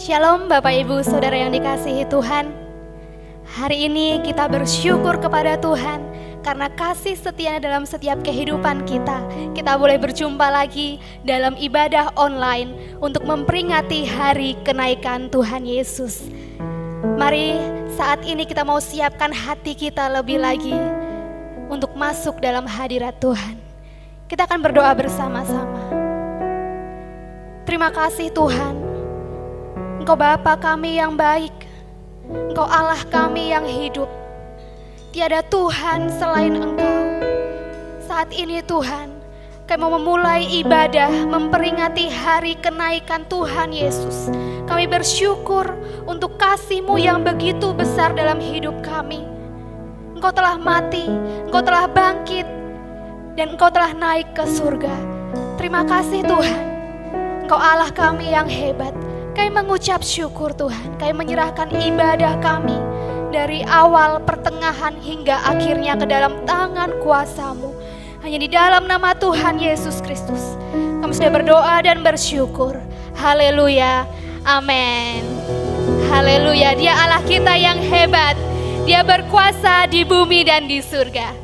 Shalom Bapak Ibu Saudara yang dikasihi Tuhan. Hari ini kita bersyukur kepada Tuhan karena kasih setianya dalam setiap kehidupan kita. Kita boleh berjumpa lagi dalam ibadah online untuk memperingati hari kenaikan Tuhan Yesus. Mari saat ini kita mau siapkan hati kita lebih lagi untuk masuk dalam hadirat Tuhan. Kita akan berdoa bersama-sama. Terima kasih Tuhan, Engkau Bapa kami yang baik, Engkau Allah kami yang hidup. Tiada Tuhan selain Engkau. Saat ini Tuhan, kami mau memulai ibadah memperingati hari kenaikan Tuhan Yesus. Kami bersyukur untuk kasih-Mu yang begitu besar dalam hidup kami. Engkau telah mati, Engkau telah bangkit, dan Engkau telah naik ke surga. Terima kasih Tuhan, Engkau Allah kami yang hebat. Kami mengucap syukur Tuhan, kami menyerahkan ibadah kami dari awal, pertengahan, hingga akhirnya ke dalam tangan kuasa-Mu. Hanya di dalam nama Tuhan Yesus Kristus kami sudah berdoa dan bersyukur. Haleluya, amin. Haleluya, Dia Allah kita yang hebat. Dia berkuasa di bumi dan di surga.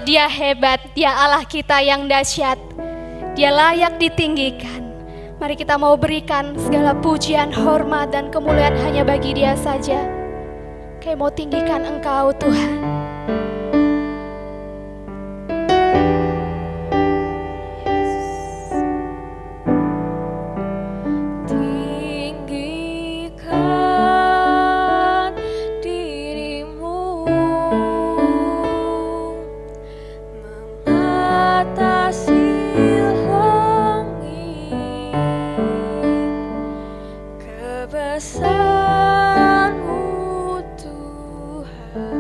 Dia hebat, Dia Allah kita yang dahsyat. Dia layak ditinggikan. Mari kita mau berikan segala pujian, hormat, dan kemuliaan hanya bagi Dia saja. Kami mau tinggikan Engkau Tuhan. Kebesaran-Mu Tuhan.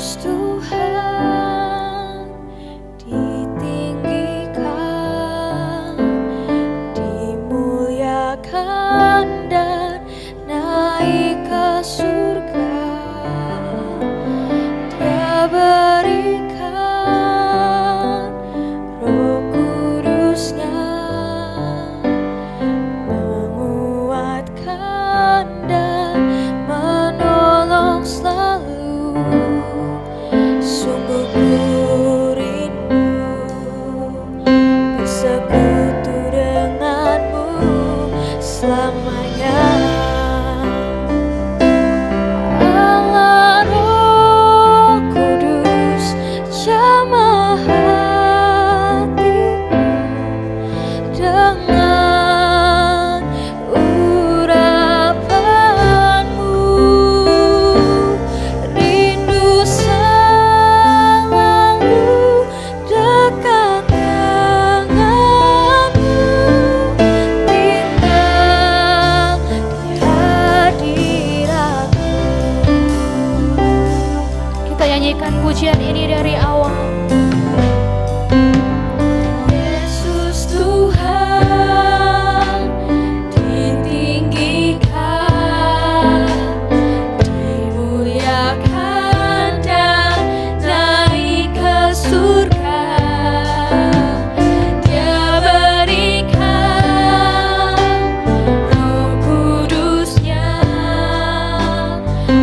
Yesus Tuhan ditinggikan, dimuliakan dan naik ke surga. Dia berikan Roh Kudus-Nya, menguatkan dan menolong selalu. Sungguh ku rindu bersekutu denganmu selamanya. Allah Roh Kudus, jamah hatiku dengan urapanmu. Rindu selalu dekat denganmu, tinggal di hadiratmu. Kita nyanyikan pujian ini dari awal. Yesus Tuhan ditinggikan, dimuliakan dan naik ke surga. Dia berikan Roh Kudus-Nya,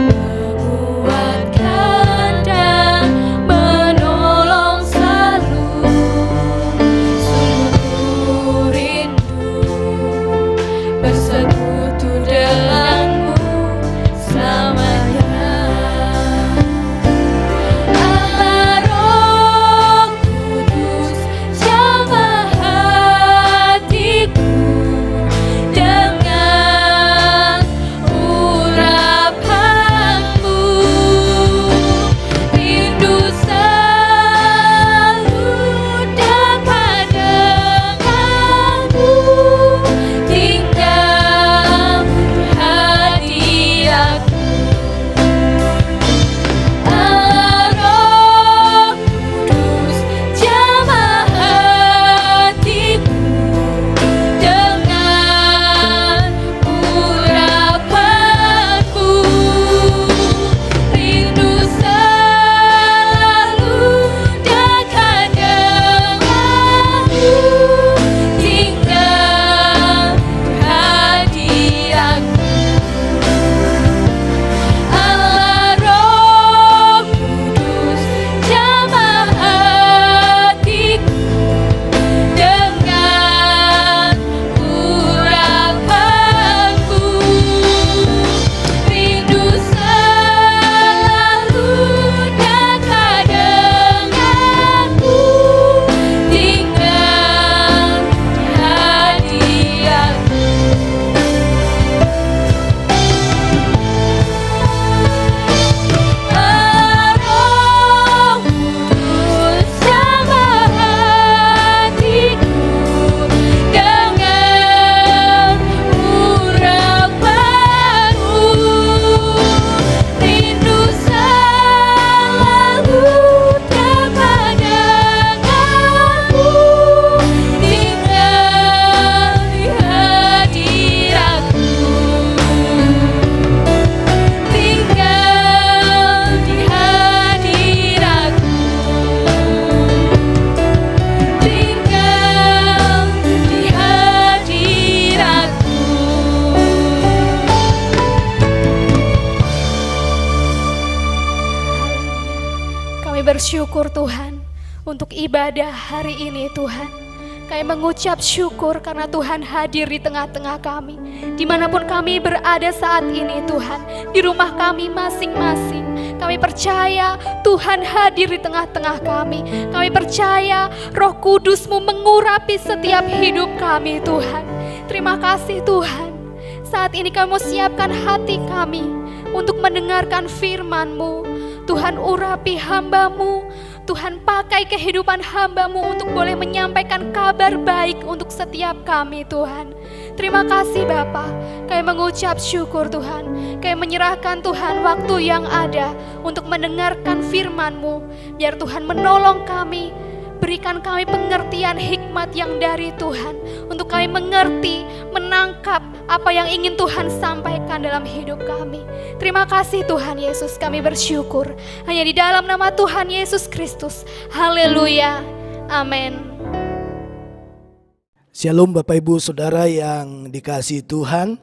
menguatkan dan menolong selalu. Sungguh rindu bersekutu denganmu selamanya. Allah Roh Kudus, jamah hatiku dengan urapanmu. Rindu selalu dekat denganmu, tinggal di hadiratmu. Allah Roh Kudus, jamah hatiku dengan urapanmu. Rindu selalu dekat denganmu, tinggal di hadiratmu. Allah Roh Kudus, jamah hatiku dengan urapanmu. Rindu selalu dekat denganmu, tinggal di hadiratmu. Allah Roh Kudus, jamah hatiku dengan urapanmu. Rindu selalu dekat denganmu, tinggal di hadiratmu. Tinggal di hadiratmu, tinggal di hadiratmu. Kami bersyukur Tuhan untuk ibadah hari ini Tuhan. Kami mengucap syukur karena Tuhan hadir di tengah-tengah kami. Dimanapun kami berada saat ini Tuhan, di rumah kami masing-masing. Kami percaya Tuhan hadir di tengah-tengah kami. Kami percaya Roh Kudus-Mu mengurapi setiap hidup kami Tuhan. Terima kasih Tuhan. Saat ini kami mau siapkan hati kami untuk mendengarkan firman-Mu. Tuhan urapi hamba-Mu, Tuhan pakai kehidupan hamba-Mu untuk boleh menyampaikan kabar baik untuk setiap kami Tuhan. Terima kasih Bapa, kami mengucap syukur Tuhan. Kami menyerahkan Tuhan waktu yang ada untuk mendengarkan firman-Mu. Biar Tuhan menolong kami, berikan kami pengertian hikmat yang dari Tuhan, untuk kami mengerti, menangkap apa yang ingin Tuhan sampaikan dalam hidup kami. Terima kasih Tuhan Yesus, kami bersyukur. Hanya di dalam nama Tuhan Yesus Kristus. Haleluya. Amin. Shalom Bapak Ibu Saudara yang dikasihi Tuhan.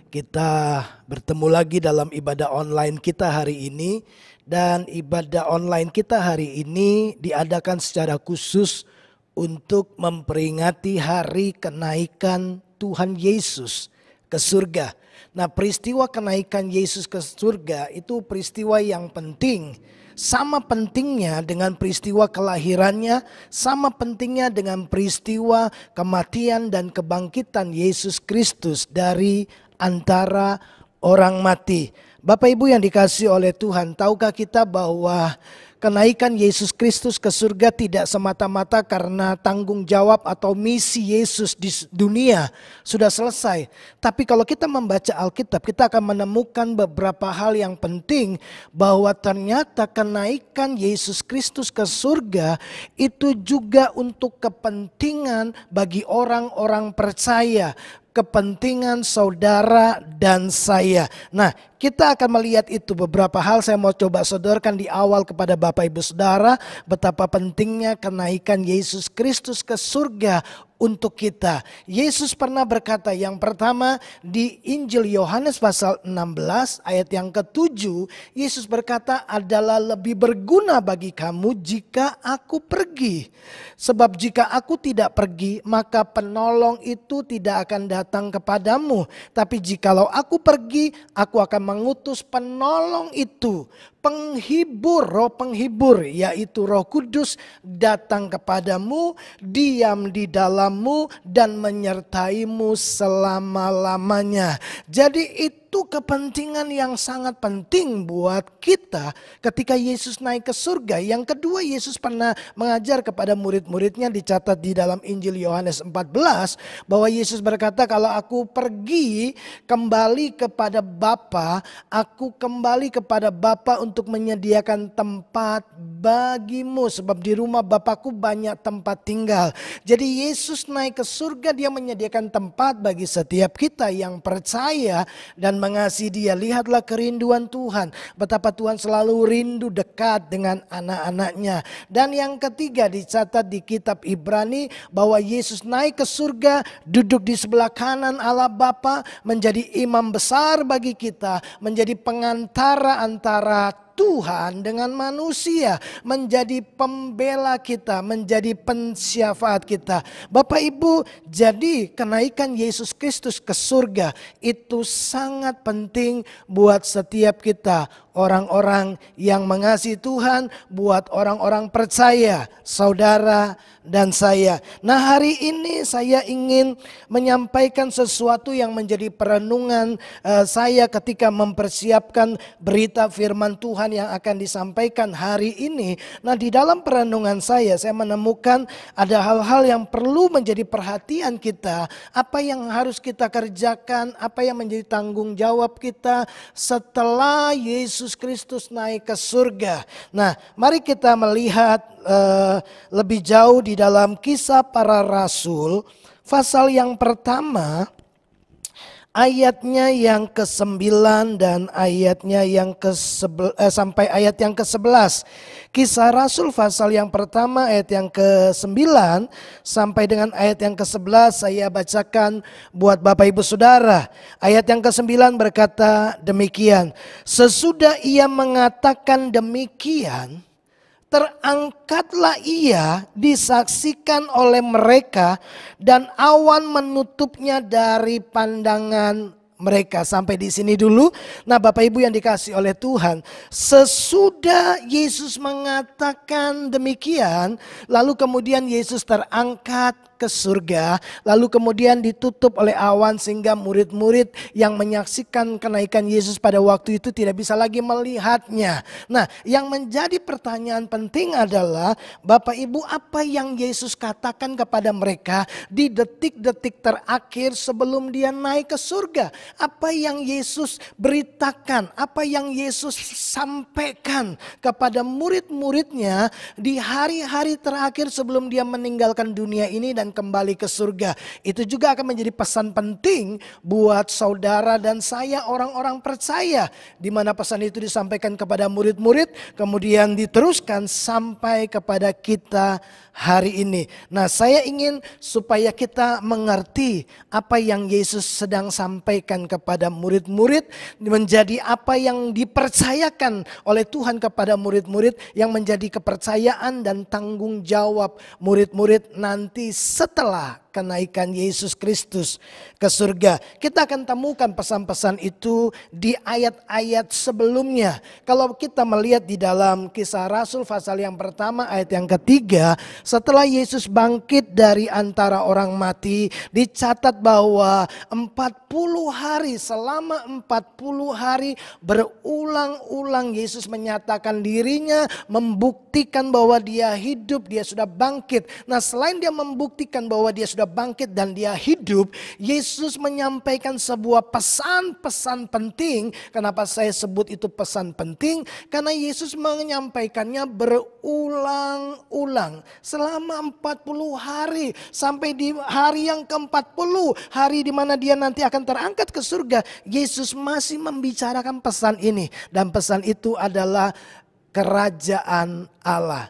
Kita bertemu lagi dalam ibadah online kita hari ini. Dan ibadah online kita hari ini diadakan secara khusus untuk memperingati hari kenaikan Tuhan Yesus ke surga. Nah, peristiwa kenaikan Yesus ke surga itu peristiwa yang penting. Sama pentingnya dengan peristiwa kelahirannya, sama pentingnya dengan peristiwa kematian dan kebangkitan Yesus Kristus dari antara orang mati. Bapak Ibu yang dikasihi oleh Tuhan, tahukah kita bahwa kenaikan Yesus Kristus ke surga tidak semata-mata karena tanggung jawab atau misi Yesus di dunia sudah selesai. Tapi kalau kita membaca Alkitab, kita akan menemukan beberapa hal yang penting, bahwa ternyata kenaikan Yesus Kristus ke surga itu juga untuk kepentingan bagi orang-orang percaya, kepentingan saudara dan saya. Nah, kita akan melihat itu beberapa hal. Saya mau coba sodorkan di awal kepada Bapak Ibu Saudara betapa pentingnya kenaikan Yesus Kristus ke surga untuk kita. Yesus pernah berkata, yang pertama di Injil Yohanes pasal 16 ayat yang ke-7, Yesus berkata, adalah lebih berguna bagi kamu jika aku pergi. Sebab jika aku tidak pergi, maka penolong itu tidak akan datang kepadamu. Tapi jikalau aku pergi, aku akan mengutus penolong itu, penghibur, roh penghibur, yaitu Roh Kudus, datang kepadamu, diam di dalammu dan menyertaimu selama-lamanya. Jadi itu kepentingan yang sangat penting buat kita ketika Yesus naik ke surga. Yang kedua, Yesus pernah mengajar kepada murid-muridnya, dicatat di dalam Injil Yohanes 14, bahwa Yesus berkata, kalau aku pergi kembali kepada Bapa, aku kembali kepada Bapa untuk menyediakan tempat bagimu, sebab di rumah Bapakku banyak tempat tinggal. Jadi Yesus naik ke surga, dia menyediakan tempat bagi setiap kita yang percaya dan mengasihi dia. Lihatlah kerinduan Tuhan, betapa Tuhan selalu rindu dekat dengan anak-anaknya. Dan yang ketiga, dicatat di kitab Ibrani bahwa Yesus naik ke surga, duduk di sebelah kanan Allah Bapa, menjadi imam besar bagi kita, menjadi pengantara antara Tuhan dengan manusia, menjadi pembela kita, menjadi pensyafaat kita. Bapak Ibu, jadi kenaikan Yesus Kristus ke surga itu sangat penting buat setiap kita, orang-orang yang mengasihi Tuhan, buat orang-orang percaya, saudara dan saya. Nah, hari ini saya ingin menyampaikan sesuatu yang menjadi perenungan saya ketika mempersiapkan berita firman Tuhan yang akan disampaikan hari ini. Nah, di dalam perenungan saya menemukan ada hal-hal yang perlu menjadi perhatian kita. Apa yang harus kita kerjakan, apa yang menjadi tanggung jawab kita setelah Yesus Kristus naik ke surga. Nah, mari kita melihat lebih jauh di dalam Kisah Para Rasul pasal yang pertama, ayatnya yang ke-9 dan ayatnya yang sampai ayat yang ke-11. Kisah Rasul pasal yang pertama ayat yang ke-9 sampai dengan ayat yang ke-11 saya bacakan buat Bapak Ibu Saudara. Ayat yang ke-9 berkata demikian. Sesudah ia mengatakan demikian, terangkatlah ia disaksikan oleh mereka dan awan menutupnya dari pandangan mereka. Sampai di sini dulu. Nah, Bapak Ibu yang dikasihi oleh Tuhan, sesudah Yesus mengatakan demikian, lalu kemudian Yesus terangkat naik ke surga, lalu kemudian ditutup oleh awan sehingga murid-murid yang menyaksikan kenaikan Yesus pada waktu itu tidak bisa lagi melihatnya. Nah, yang menjadi pertanyaan penting adalah, Bapak Ibu, apa yang Yesus katakan kepada mereka di detik-detik terakhir sebelum dia naik ke surga? Apa yang Yesus beritakan, apa yang Yesus sampaikan kepada murid-muridnya di hari-hari terakhir sebelum dia meninggalkan dunia ini dan kembali ke surga. Itu juga akan menjadi pesan penting buat saudara dan saya, orang-orang percaya, di mana pesan itu disampaikan kepada murid-murid kemudian diteruskan sampai kepada kita hari ini. Nah, saya ingin supaya kita mengerti apa yang Yesus sedang sampaikan kepada murid-murid menjadi apa yang dipercayakan oleh Tuhan kepada murid-murid, yang menjadi kepercayaan dan tanggung jawab murid-murid nanti setelah kenaikan Yesus Kristus ke surga. Kita akan temukan pesan-pesan itu di ayat-ayat sebelumnya. Kalau kita melihat di dalam Kisah Rasul pasal yang pertama ayat yang ketiga, setelah Yesus bangkit dari antara orang mati, dicatat bahwa 40 hari, selama 40 hari berulang-ulang Yesus menyatakan dirinya, membuktikan bahwa dia hidup, dia sudah bangkit. Nah, selain dia membuktikan bahwa dia sudah bangkit dan dia hidup, Yesus menyampaikan sebuah pesan-pesan penting. Kenapa saya sebut itu pesan penting? Karena Yesus menyampaikannya berulang-ulang selama 40 hari sampai di hari yang ke-40, hari di mana dia nanti akan terangkat ke surga. Yesus masih membicarakan pesan ini, dan pesan itu adalah kerajaan Allah.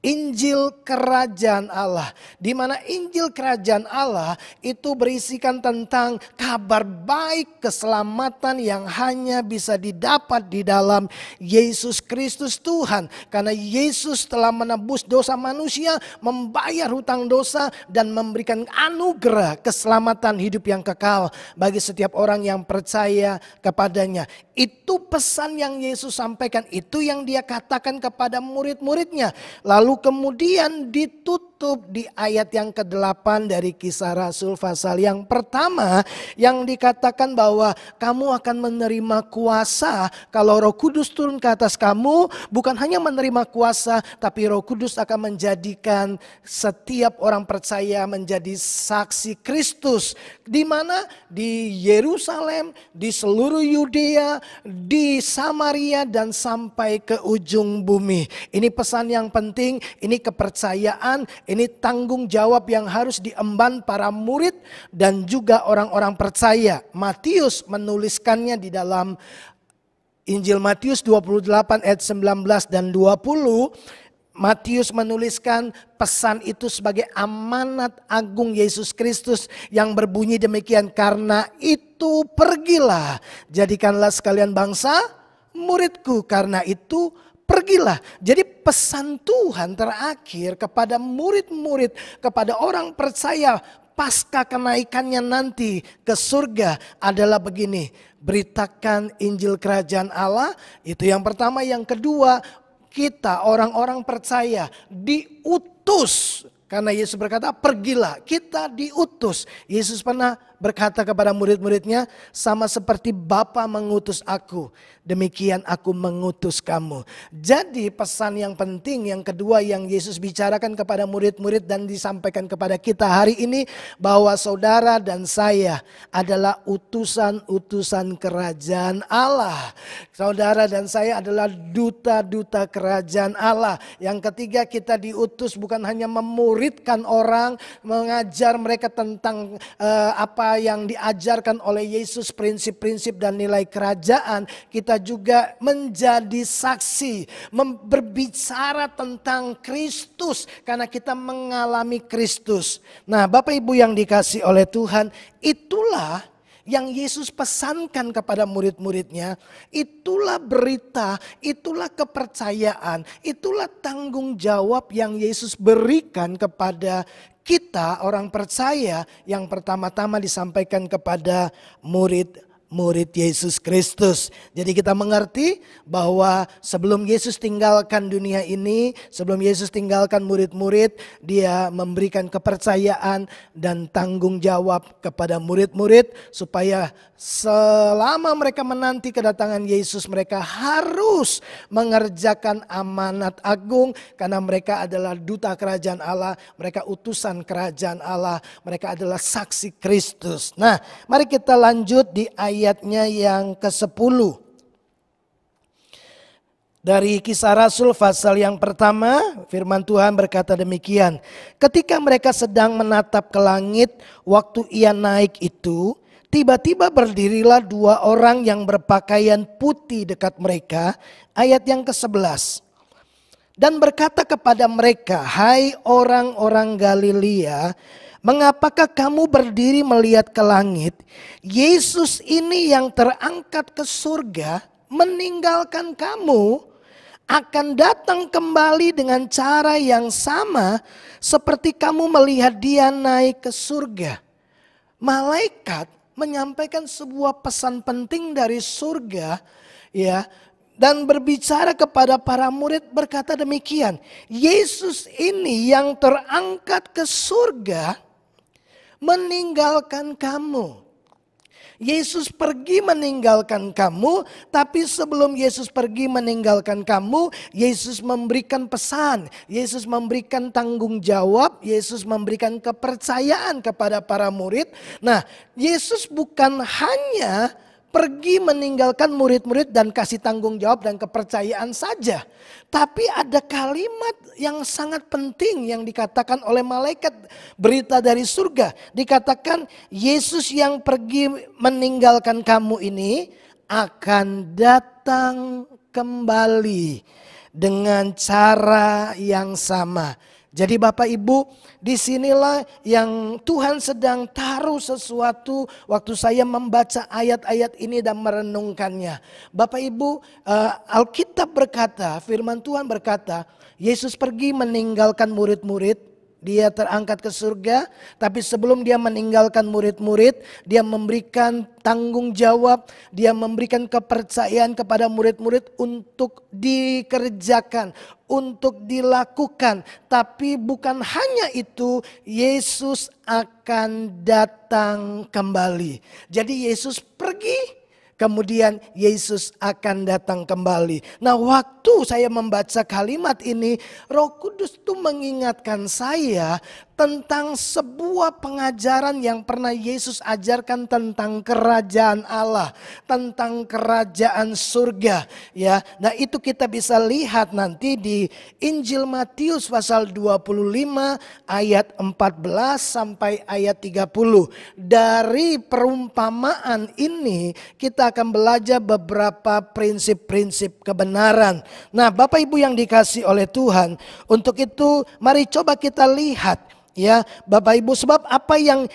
Injil kerajaan Allah, di mana Injil kerajaan Allah itu berisikan tentang kabar baik keselamatan yang hanya bisa didapat di dalam Yesus Kristus Tuhan. Karena Yesus telah menebus dosa manusia, membayar hutang dosa, dan memberikan anugerah keselamatan hidup yang kekal bagi setiap orang yang percaya kepadanya. Itu pesan yang Yesus sampaikan, itu yang dia katakan kepada murid-muridnya. Lalu kemudian ditutup di ayat yang ke-8 dari Kisah Rasul pasal yang pertama, yang dikatakan bahwa kamu akan menerima kuasa kalau Roh Kudus turun ke atas kamu. Bukan hanya menerima kuasa, tapi Roh Kudus akan menjadikan setiap orang percaya menjadi saksi Kristus. Di mana? Di Yerusalem, di seluruh Yudea, di Samaria, dan sampai ke ujung bumi. Ini pesan yang penting, ini kepercayaan, ini tanggung jawab yang harus diemban para murid dan juga orang-orang percaya. Matius menuliskannya di dalam Injil Matius 28 ayat 19 dan 20. Matius menuliskan pesan itu sebagai amanat agung Yesus Kristus yang berbunyi demikian, karena itu pergilah, jadikanlah sekalian bangsa muridku, karena itu pergilah. Jadi pesan Tuhan terakhir kepada murid-murid, kepada orang percaya pasca kenaikannya nanti ke surga adalah begini: beritakan Injil kerajaan Allah. Itu yang pertama. Yang kedua, kita orang-orang percaya diutus. Karena Yesus berkata pergilah, kita diutus. Yesus pernah berkata kepada murid-muridnya, sama seperti Bapa mengutus aku, demikian aku mengutus kamu. Jadi pesan yang penting yang kedua yang Yesus bicarakan kepada murid-murid dan disampaikan kepada kita hari ini, bahwa saudara dan saya adalah utusan-utusan kerajaan Allah. Saudara dan saya adalah duta-duta kerajaan Allah. Yang ketiga, kita diutus bukan hanya memuridkan orang, mengajar mereka tentang apa yang diajarkan oleh Yesus, prinsip-prinsip dan nilai kerajaan. Kita juga menjadi saksi, berbicara tentang Kristus karena kita mengalami Kristus. Nah, Bapak Ibu yang dikasih oleh Tuhan, itulah yang Yesus pesankan kepada murid-muridnya. Itulah berita, itulah kepercayaan, itulah tanggung jawab yang Yesus berikan kepada kita orang percaya, yang pertama-tama disampaikan kepada murid murid Yesus Kristus. Jadi kita mengerti bahwa sebelum Yesus tinggalkan dunia ini, sebelum Yesus tinggalkan murid-murid, dia memberikan kepercayaan dan tanggung jawab kepada murid-murid supaya selama mereka menanti kedatangan Yesus, mereka harus mengerjakan amanat agung karena mereka adalah duta kerajaan Allah, mereka utusan kerajaan Allah, mereka adalah saksi Kristus. Nah, mari kita lanjut di ayatnya yang ke-10. Dari Kisah Rasul pasal yang pertama, firman Tuhan berkata demikian. Ketika mereka sedang menatap ke langit, waktu ia naik itu, tiba-tiba berdirilah dua orang yang berpakaian putih dekat mereka. Ayat yang ke-11. Dan berkata kepada mereka, hai orang-orang Galilea, mengapakah kamu berdiri melihat ke langit? Yesus ini yang terangkat ke surga meninggalkan kamu akan datang kembali dengan cara yang sama seperti kamu melihat dia naik ke surga. Malaikat menyampaikan sebuah pesan penting dari surga, ya, dan berbicara kepada para murid berkata demikian. Yesus ini yang terangkat ke surga meninggalkan kamu. Yesus pergi meninggalkan kamu, tapi sebelum Yesus pergi meninggalkan kamu, Yesus memberikan pesan, Yesus memberikan tanggung jawab, Yesus memberikan kepercayaan kepada para murid. Nah, Yesus bukan hanya pergi meninggalkan murid-murid dan kasih tanggung jawab dan kepercayaan saja. Tapi ada kalimat yang sangat penting yang dikatakan oleh malaikat berita dari surga. Dikatakan Yesus yang pergi meninggalkan kamu ini akan datang kembali dengan cara yang sama. Jadi Bapak Ibu, disinilah yang Tuhan sedang taruh sesuatu waktu saya membaca ayat-ayat ini dan merenungkannya. Bapak Ibu, Alkitab berkata, firman Tuhan berkata, Yesus pergi meninggalkan murid-murid. Dia terangkat ke surga, tapi sebelum dia meninggalkan murid-murid, dia memberikan tanggung jawab, dia memberikan kepercayaan kepada murid-murid untuk dikerjakan, untuk dilakukan. Tapi bukan hanya itu, Yesus akan datang kembali. Jadi Yesus pergi, kemudian Yesus akan datang kembali. Nah, waktu saya membaca kalimat ini, Roh Kudus tuh mengingatkan saya tentang sebuah pengajaran yang pernah Yesus ajarkan tentang kerajaan Allah, tentang kerajaan surga, ya. Nah, itu kita bisa lihat nanti di Injil Matius pasal 25 ayat 14 sampai ayat 30. Dari perumpamaan ini kita akan belajar beberapa prinsip-prinsip kebenaran. Nah, Bapak Ibu yang dikasih oleh Tuhan, untuk itu mari coba kita lihat, ya Bapak Ibu, sebab apa yang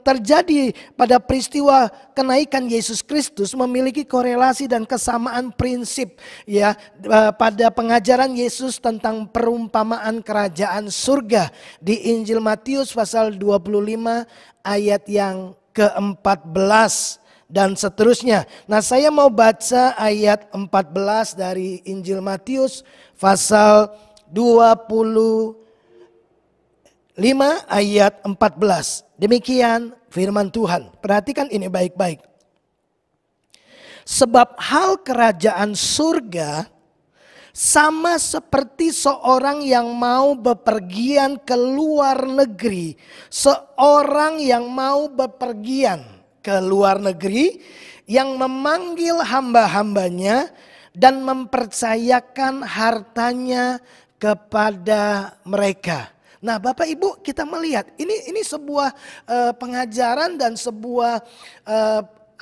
terjadi pada peristiwa kenaikan Yesus Kristus memiliki korelasi dan kesamaan prinsip, ya, pada pengajaran Yesus tentang perumpamaan kerajaan surga di Injil Matius pasal 25 ayat yang ke-14 dan seterusnya. Nah, saya mau baca ayat 14 dari Injil Matius pasal 25 ayat 14. Demikian firman Tuhan. Perhatikan ini baik-baik. Sebab hal kerajaan surga sama seperti seorang yang mau bepergian ke luar negeri. Seorang yang mau bepergian ke luar negeri, yang memanggil hamba-hambanya dan mempercayakan hartanya kepada mereka. Nah, Bapak Ibu, kita melihat ini sebuah pengajaran dan sebuah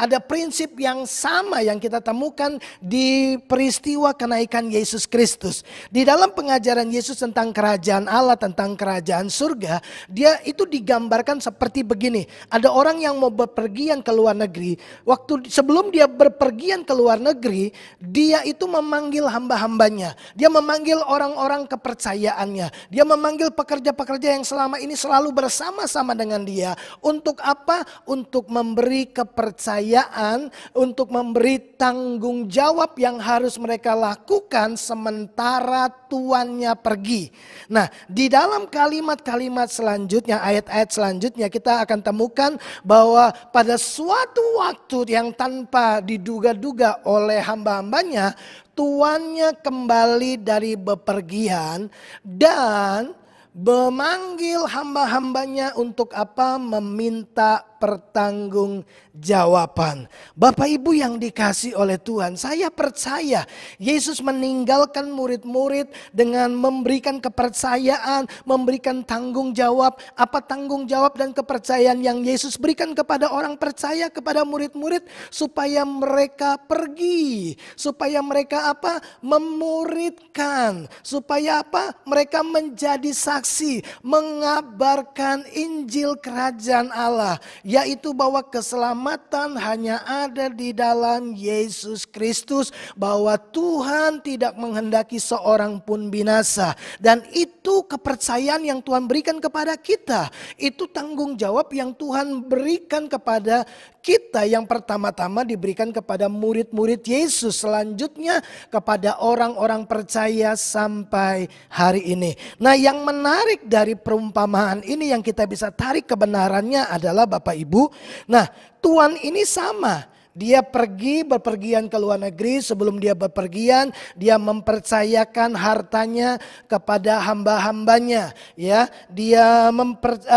ada prinsip yang sama yang kita temukan di peristiwa kenaikan Yesus Kristus. Di dalam pengajaran Yesus tentang kerajaan Allah, tentang kerajaan surga, dia itu digambarkan seperti begini. Ada orang yang mau bepergian ke luar negeri. Waktu sebelum dia berpergian ke luar negeri, dia itu memanggil hamba-hambanya. Dia memanggil orang-orang kepercayaannya. Dia memanggil pekerja-pekerja yang selama ini selalu bersama-sama dengan dia. Untuk apa? Untuk memberi kepercayaan kepercayaan untuk memberi tanggung jawab yang harus mereka lakukan sementara tuannya pergi. Nah, di dalam kalimat-kalimat selanjutnya, ayat-ayat selanjutnya kita akan temukan bahwa pada suatu waktu yang tanpa diduga-duga oleh hamba-hambanya, tuannya kembali dari bepergian dan memanggil hamba-hambanya untuk apa? Meminta pertanggungjawaban. Bapak Ibu yang dikasihi oleh Tuhan, saya percaya Yesus meninggalkan murid-murid dengan memberikan kepercayaan, memberikan tanggung jawab. Apa tanggung jawab dan kepercayaan yang Yesus berikan kepada orang percaya, kepada murid-murid, supaya mereka pergi, supaya mereka apa? Memuridkan, supaya apa? Mereka menjadi saksi, mengabarkan Injil Kerajaan Allah, yaitu bahwa keselamatan hanya ada di dalam Yesus Kristus, bahwa Tuhan tidak menghendaki seorang pun binasa. Dan itu kepercayaan yang Tuhan berikan kepada kita. Itu tanggung jawab yang Tuhan berikan kepada kita, yang pertama-tama diberikan kepada murid-murid Yesus, selanjutnya kepada orang-orang percaya sampai hari ini. Nah, yang menarik dari perumpamaan ini yang kita bisa tarik kebenarannya adalah Bapak Ibu, nah Tuhan ini sama. Dia pergi berpergian ke luar negeri. Sebelum dia berpergian, dia mempercayakan hartanya kepada hamba-hambanya. Ya, dia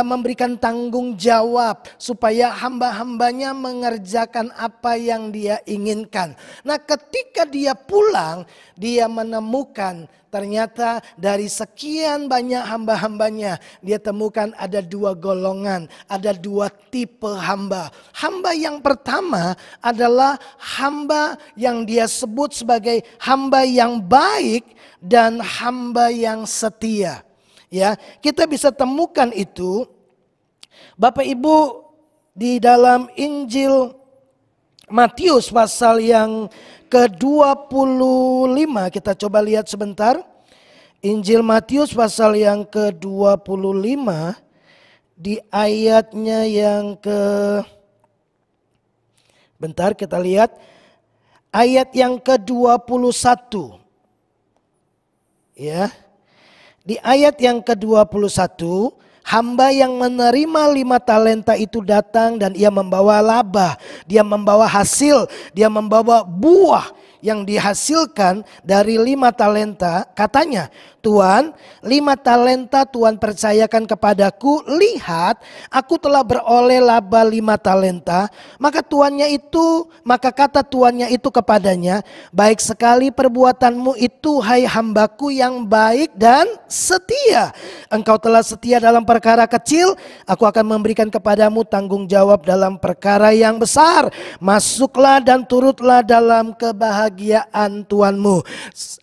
memberikan tanggung jawab supaya hamba-hambanya mengerjakan apa yang dia inginkan. Nah, ketika dia pulang, dia menemukan ternyata dari sekian banyak hamba-hambanya, dia temukan ada dua golongan, ada dua tipe hamba. Hamba yang pertama adalah hamba yang dia sebut sebagai hamba yang baik dan hamba yang setia. Ya, kita bisa temukan itu, Bapak Ibu, di dalam Injil Matius pasal yang ke-25, kita coba lihat sebentar. Injil Matius pasal yang ke-25 di ayatnya yang bentar kita lihat ayat yang ke-21. Ya. Di ayat yang ke-21, hamba yang menerima 5 talenta itu datang dan ia membawa laba, dia membawa hasil, dia membawa buah yang dihasilkan dari 5 talenta. Katanya, Tuan, 5 talenta Tuhan percayakan kepadaku, lihat aku telah beroleh laba 5 talenta. Maka kata tuannya itu kepadanya, baik sekali perbuatanmu itu hai hambaku yang baik dan setia. Engkau telah setia dalam perkara kecil, aku akan memberikan kepadamu tanggung jawab dalam perkara yang besar. Masuklah dan turutlah dalam kebahagiaan Tuanmu.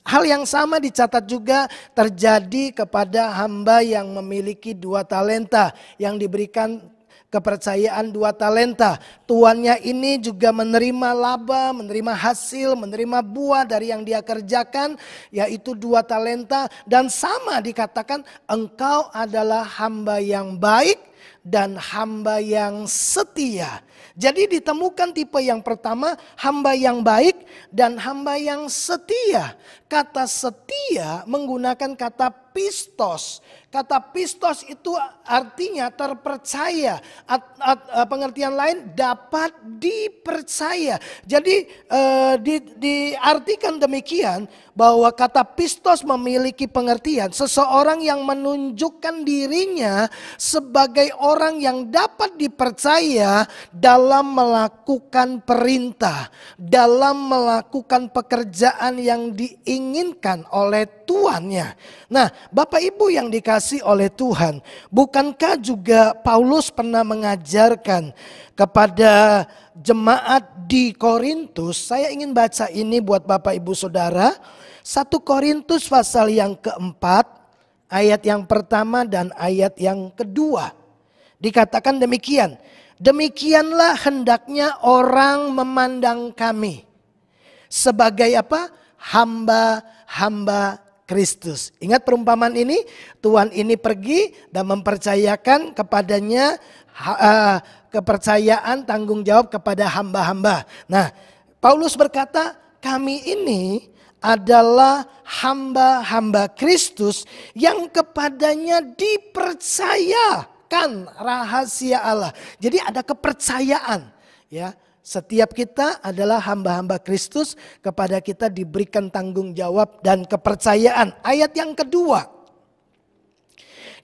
Hal yang sama dicatat juga terjadi kepada hamba yang memiliki 2 talenta, yang diberikan kepercayaan 2 talenta. Tuannya ini juga menerima laba, menerima hasil, menerima buah dari yang dia kerjakan, yaitu 2 talenta. Dan sama dikatakan, engkau adalah hamba yang baik dan hamba yang setia. Jadi ditemukan tipe yang pertama, hamba yang baik dan hamba yang setia. Kata setia menggunakan kata pistos. Kata pistos itu artinya terpercaya. Pengertian lain dapat dipercaya. Jadi diartikan demikian bahwa kata pistos memiliki pengertian seseorang yang menunjukkan dirinya sebagai orang yang dapat dipercaya dalam melakukan perintah, dalam melakukan pekerjaan yang diinginkan oleh tuannya. Nah, Bapak Ibu yang dikasihi oleh Tuhan, bukankah juga Paulus pernah mengajarkan kepada jemaat di Korintus? Saya ingin baca ini buat Bapak Ibu Saudara. 1 Korintus pasal yang keempat, ayat yang pertama dan ayat yang kedua. Dikatakan demikian, demikianlah hendaknya orang memandang kami sebagai apa? Hamba-hamba Kristus. Ingat perumpamaan ini, Tuhan ini pergi dan mempercayakan kepadanya kepercayaan, tanggung jawab kepada hamba-hamba. Nah, Paulus berkata, kami ini adalah hamba-hamba Kristus yang kepadanya dipercayakan rahasia Allah. Jadi ada kepercayaan, ya. Setiap kita adalah hamba-hamba Kristus, kepada kita diberikan tanggung jawab dan kepercayaan. Ayat yang kedua,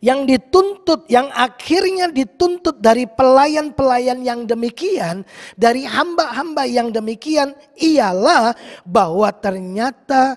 yang dituntut, yang akhirnya dituntut dari pelayan-pelayan yang demikian, dari hamba-hamba yang demikian, ialah bahwa ternyata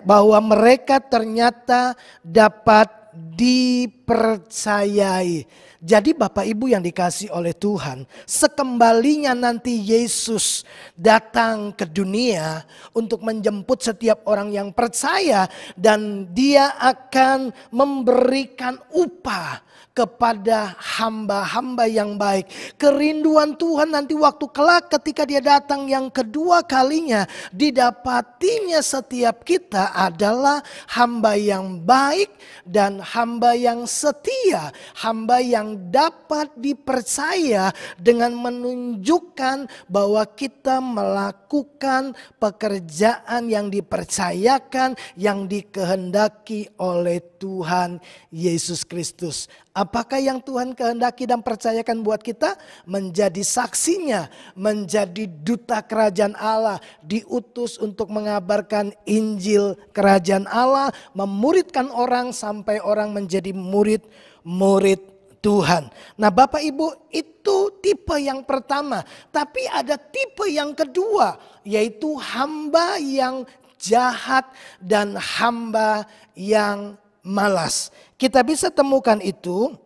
bahwa mereka ternyata dapat dipercayai. Jadi Bapak Ibu yang dikasihi oleh Tuhan, sekembalinya nanti Yesus datang ke dunia untuk menjemput setiap orang yang percaya, dan dia akan memberikan upah kepada hamba-hamba yang baik. Kerinduan Tuhan nanti waktu kelak ketika dia datang yang kedua kalinya, didapatinya setiap kita adalah hamba yang baik dan hamba yang setia, hamba yang dapat dipercaya dengan menunjukkan bahwa kita melakukan pekerjaan yang dipercayakan, yang dikehendaki oleh Tuhan Yesus Kristus. Apakah yang Tuhan kehendaki dan percayakan buat kita? Menjadi saksinya, menjadi duta kerajaan Allah, diutus untuk mengabarkan Injil kerajaan Allah, memuridkan orang sampai orang menjadi murid-murid Tuhan. Nah Bapak Ibu, itu tipe yang pertama. Tapi ada tipe yang kedua, yaitu hamba yang jahat dan hamba yang malas. Kita bisa temukan itu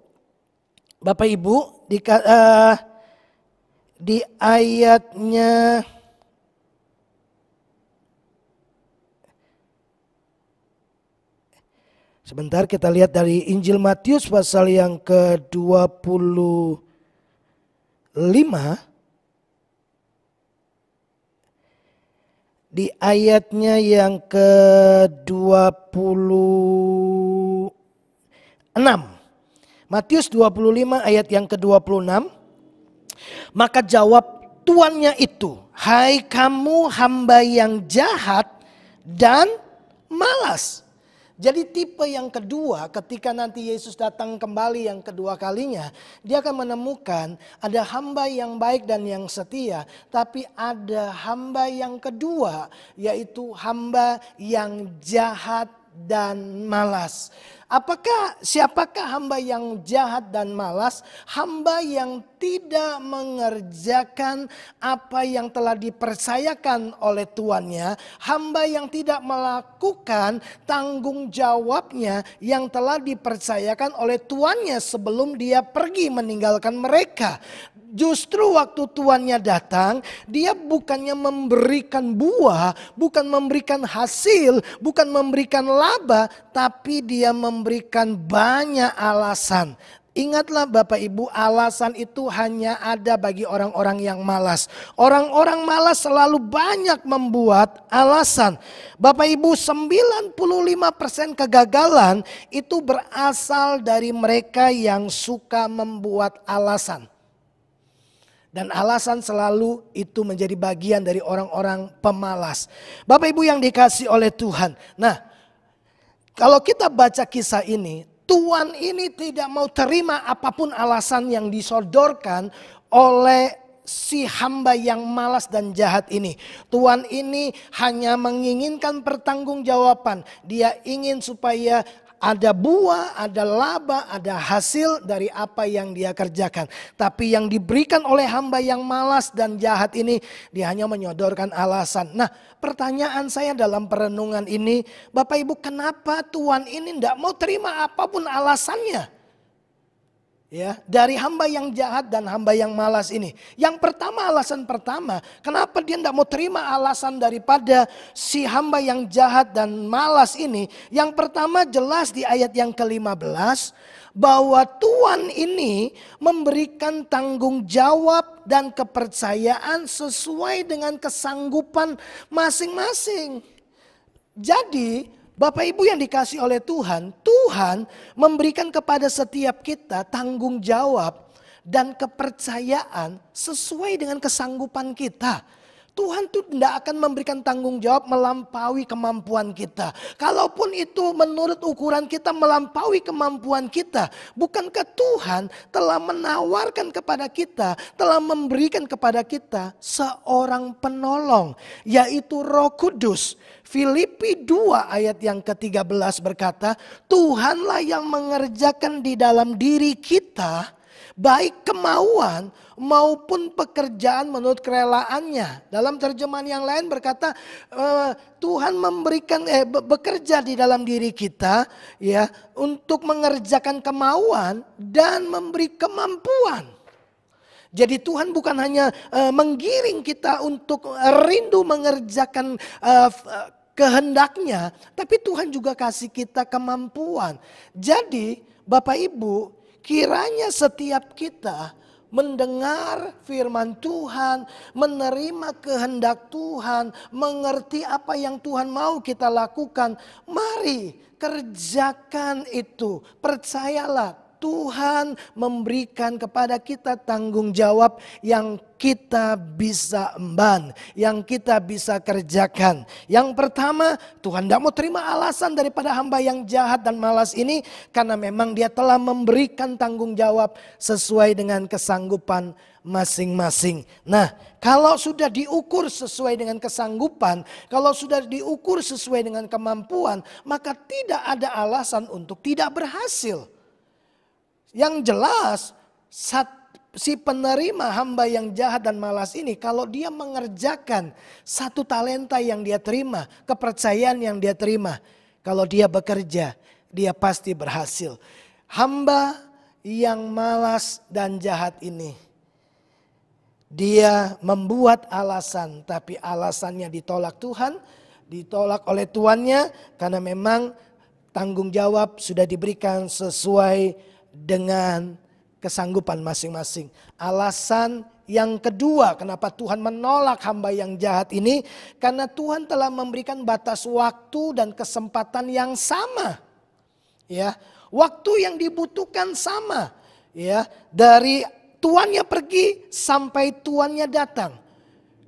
Bapak Ibu di ayatnya sebentar, kita lihat dari Injil Matius pasal yang ke-25. Di ayatnya yang ke-26. Matius 25 ayat yang ke-26. Maka jawab tuannya itu, hai kamu hamba yang jahat dan malas. Jadi tipe yang kedua, ketika nanti Yesus datang kembali yang kedua kalinya, dia akan menemukan ada hamba yang baik dan yang setia. Tapi ada hamba yang kedua, yaitu hamba yang jahat dan malas. Siapakah hamba yang jahat dan malas? Hamba yang tidak mengerjakan apa yang telah dipercayakan oleh tuannya. Hamba yang tidak melakukan tanggung jawabnya yang telah dipercayakan oleh tuannya sebelum dia pergi meninggalkan mereka. Justru waktu tuannya datang, dia bukannya memberikan buah, bukan memberikan hasil, bukan memberikan laba, tapi dia memberikan banyak alasan. Ingatlah Bapak Ibu, alasan itu hanya ada bagi orang-orang yang malas. Orang-orang malas selalu banyak membuat alasan. Bapak Ibu, 95% kegagalan itu berasal dari mereka yang suka membuat alasan. Dan alasan selalu itu menjadi bagian dari orang-orang pemalas. Bapak Ibu yang dikasihi oleh Tuhan. Nah, kalau kita baca kisah ini, tuan ini tidak mau terima apapun alasan yang disodorkan oleh si hamba yang malas dan jahat ini. Tuan ini hanya menginginkan pertanggungjawaban. Dia ingin supaya ada buah, ada laba, ada hasil dari apa yang dia kerjakan. Tapi yang diberikan oleh hamba yang malas dan jahat ini, dia hanya menyodorkan alasan. Nah, pertanyaan saya dalam perenungan ini, Bapak Ibu, kenapa Tuhan ini tidak mau terima apapun alasannya? Ya, dari hamba yang jahat dan hamba yang malas ini. Yang pertama, alasan pertama, kenapa dia tidak mau terima alasan daripada si hamba yang jahat dan malas ini? Yang pertama jelas di ayat yang ke-15, bahwa Tuhan ini memberikan tanggung jawab dan kepercayaan sesuai dengan kesanggupan masing-masing. Jadi Bapak Ibu yang dikasihi oleh Tuhan, Tuhan memberikan kepada setiap kita tanggung jawab dan kepercayaan sesuai dengan kesanggupan kita. Tuhan tuh tidak akan memberikan tanggung jawab melampaui kemampuan kita. Kalaupun itu menurut ukuran kita melampaui kemampuan kita. Bukankah Tuhan telah menawarkan kepada kita, telah memberikan kepada kita seorang penolong, yaitu Roh Kudus. Filipi 2 ayat yang ke-13 berkata, Tuhanlah yang mengerjakan di dalam diri kita baik kemauan maupun pekerjaan menurut kerelaannya. Dalam terjemahan yang lain berkata Tuhan memberikan bekerja di dalam diri kita ya untuk mengerjakan kemauan dan memberi kemampuan. Jadi Tuhan bukan hanya menggiring kita untuk rindu mengerjakan kehendaknya, tapi Tuhan juga kasih kita kemampuan. Jadi Bapak Ibu, kiranya setiap kita mendengar firman Tuhan, menerima kehendak Tuhan, mengerti apa yang Tuhan mau kita lakukan. Mari kerjakan itu. Percayalah, Tuhan memberikan kepada kita tanggung jawab yang kita bisa emban, yang kita bisa kerjakan. Yang pertama, Tuhan tidak mau terima alasan daripada hamba yang jahat dan malas ini, karena memang dia telah memberikan tanggung jawab sesuai dengan kesanggupan masing-masing. Nah, kalau sudah diukur sesuai dengan kesanggupan, kalau sudah diukur sesuai dengan kemampuan, maka tidak ada alasan untuk tidak berhasil. Yang jelas si penerima hamba yang jahat dan malas ini, kalau dia mengerjakan satu talenta yang dia terima, kepercayaan yang dia terima, kalau dia bekerja, dia pasti berhasil. Hamba yang malas dan jahat ini, dia membuat alasan, tapi alasannya ditolak Tuhan, ditolak oleh tuannya, karena memang tanggung jawab sudah diberikan sesuai dengan kesanggupan masing-masing. Alasan yang kedua kenapa Tuhan menolak hamba yang jahat ini, karena Tuhan telah memberikan batas waktu dan kesempatan yang sama. Ya, waktu yang dibutuhkan sama. Ya, dari tuannya pergi sampai tuannya datang.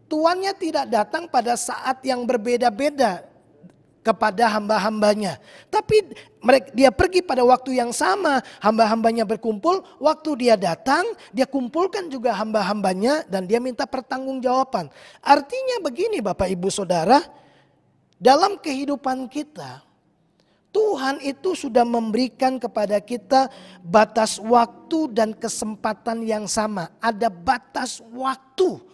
Tuannya tidak datang pada saat yang berbeda-beda kepada hamba-hambanya. Tapi dia pergi pada waktu yang sama, hamba-hambanya berkumpul, waktu dia datang, dia kumpulkan juga hamba-hambanya dan dia minta pertanggungjawaban. Artinya begini Bapak Ibu Saudara, dalam kehidupan kita, Tuhan itu sudah memberikan kepada kita batas waktu dan kesempatan yang sama. Ada batas waktu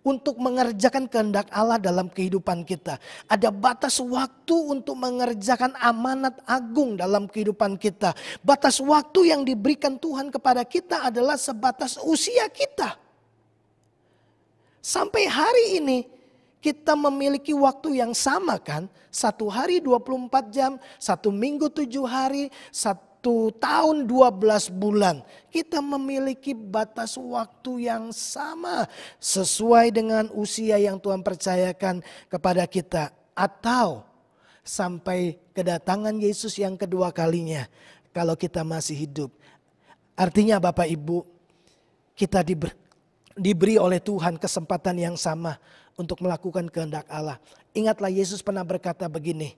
untuk mengerjakan kehendak Allah dalam kehidupan kita. Ada batas waktu untuk mengerjakan amanat agung dalam kehidupan kita. Batas waktu yang diberikan Tuhan kepada kita adalah sebatas usia kita. Sampai hari ini kita memiliki waktu yang sama kan? 1 hari 24 jam, 1 minggu 7 hari, 1 tahun 12 bulan. Kita memiliki batas waktu yang sama sesuai dengan usia yang Tuhan percayakan kepada kita. Atau sampai kedatangan Yesus yang kedua kalinya kalau kita masih hidup. Artinya Bapak Ibu, kita diberi oleh Tuhan kesempatan yang sama untuk melakukan kehendak Allah. Ingatlah Yesus pernah berkata begini,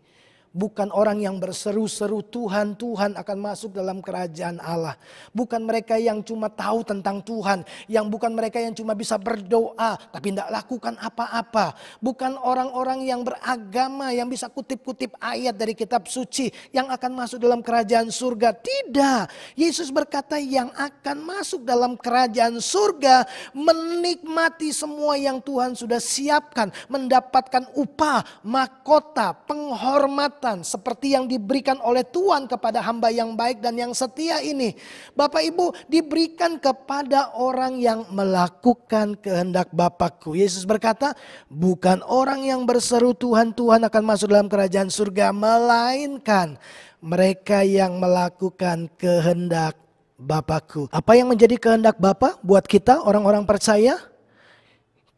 bukan orang yang berseru-seru Tuhan, Tuhan akan masuk dalam kerajaan Allah. Bukan mereka yang cuma tahu tentang Tuhan. Yang bukan mereka yang cuma bisa berdoa tapi tidak lakukan apa-apa. Bukan orang-orang yang beragama yang bisa kutip-kutip ayat dari kitab suci yang akan masuk dalam kerajaan surga. Tidak. Yesus berkata yang akan masuk dalam kerajaan surga menikmati semua yang Tuhan sudah siapkan. Mendapatkan upah, mahkota, penghormatan seperti yang diberikan oleh Tuhan kepada hamba yang baik dan yang setia ini. Bapak Ibu, diberikan kepada orang yang melakukan kehendak Bapakku. Yesus berkata, bukan orang yang berseru Tuhan, Tuhan akan masuk dalam kerajaan surga, melainkan mereka yang melakukan kehendak Bapakku. Apa yang menjadi kehendak Bapa buat kita orang-orang percaya?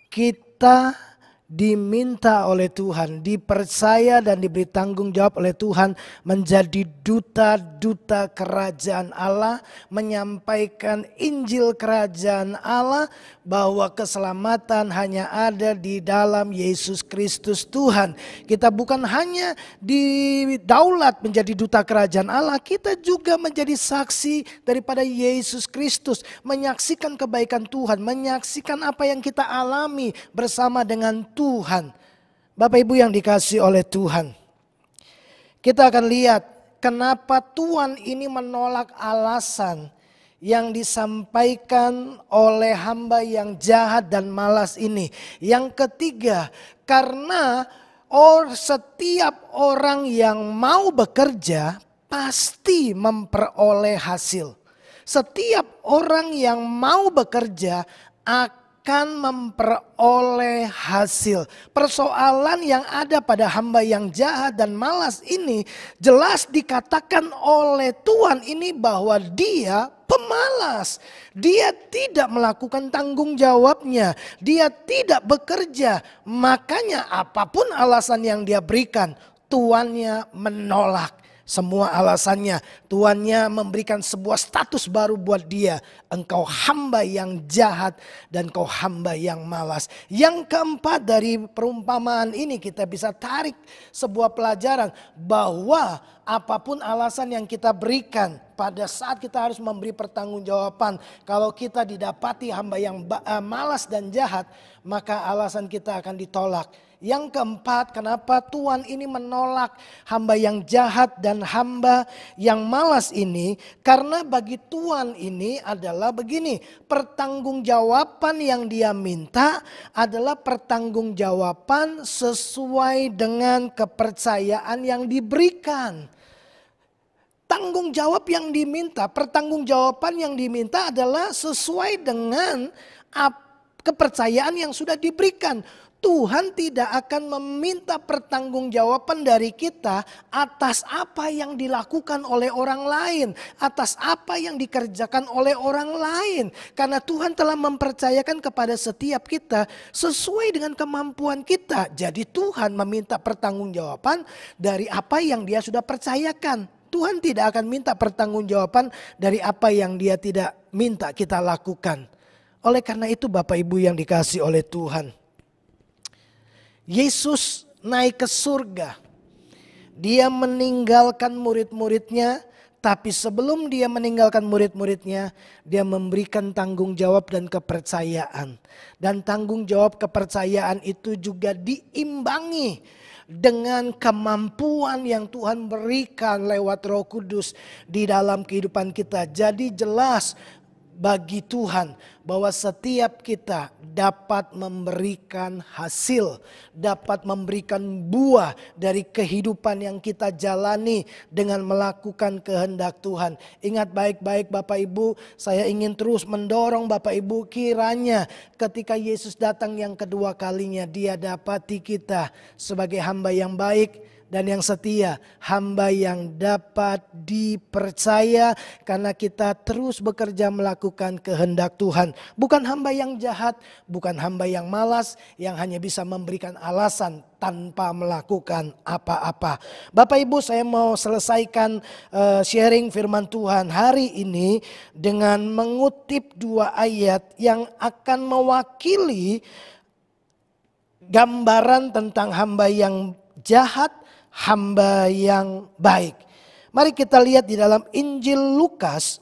Kita diminta oleh Tuhan, dipercaya dan diberi tanggung jawab oleh Tuhan menjadi duta-duta kerajaan Allah, menyampaikan Injil kerajaan Allah, bahwa keselamatan hanya ada di dalam Yesus Kristus Tuhan. Kita bukan hanya didaulat menjadi duta kerajaan Allah, kita juga menjadi saksi daripada Yesus Kristus, menyaksikan kebaikan Tuhan, menyaksikan apa yang kita alami bersama dengan Tuhan. Bapak Ibu yang dikasihi oleh Tuhan, kita akan lihat kenapa Tuhan ini menolak alasan yang disampaikan oleh hamba yang jahat dan malas ini. Yang ketiga, karena setiap orang yang mau bekerja pasti memperoleh hasil. Setiap orang yang mau bekerja akan memperoleh hasil. Persoalan yang ada pada hamba yang jahat dan malas ini jelas dikatakan oleh Tuhan ini bahwa dia pemalas. Dia tidak melakukan tanggung jawabnya. Dia tidak bekerja. Makanya apapun alasan yang dia berikan, tuannya menolak. Semua alasannya, tuannya memberikan sebuah status baru buat dia. Engkau hamba yang jahat dan kau hamba yang malas. Yang keempat dari perumpamaan ini kita bisa tarik sebuah pelajaran bahwa apapun alasan yang kita berikan, pada saat kita harus memberi pertanggungjawaban. Kalau kita didapati hamba yang malas dan jahat, maka alasan kita akan ditolak. Yang keempat, kenapa Tuhan ini menolak hamba yang jahat dan hamba yang malas ini? Karena bagi Tuhan ini adalah begini, pertanggungjawaban yang dia minta adalah pertanggungjawaban sesuai dengan kepercayaan yang diberikan. Tanggung jawab yang diminta, pertanggungjawaban yang diminta adalah sesuai dengan kepercayaan yang sudah diberikan. Tuhan tidak akan meminta pertanggungjawaban dari kita atas apa yang dilakukan oleh orang lain, atas apa yang dikerjakan oleh orang lain. Karena Tuhan telah mempercayakan kepada setiap kita sesuai dengan kemampuan kita. Jadi Tuhan meminta pertanggungjawaban dari apa yang Dia sudah percayakan. Tuhan tidak akan minta pertanggungjawaban dari apa yang Dia tidak minta kita lakukan. Oleh karena itu Bapak Ibu yang dikasihi oleh Tuhan, Yesus naik ke surga. Dia meninggalkan murid-muridnya, tapi sebelum dia meninggalkan murid-muridnya, dia memberikan tanggung jawab dan kepercayaan. Dan tanggung jawab kepercayaan itu juga diimbangi dengan kemampuan yang Tuhan berikan lewat Roh Kudus di dalam kehidupan kita. Jadi jelas bagi Tuhan bahwa setiap kita dapat memberikan hasil, dapat memberikan buah dari kehidupan yang kita jalani dengan melakukan kehendak Tuhan. Ingat baik-baik Bapak Ibu, saya ingin terus mendorong Bapak Ibu, kiranya ketika Yesus datang yang kedua kalinya, Dia dapati kita sebagai hamba yang baik dan yang setia, hamba yang dapat dipercaya karena kita terus bekerja melakukan kehendak Tuhan. Bukan hamba yang jahat, bukan hamba yang malas, yang hanya bisa memberikan alasan tanpa melakukan apa-apa. Bapak Ibu, saya mau selesaikan sharing firman Tuhan hari ini dengan mengutip 2 ayat yang akan mewakili gambaran tentang hamba yang jahat, hamba yang baik. Mari kita lihat di dalam Injil Lukas.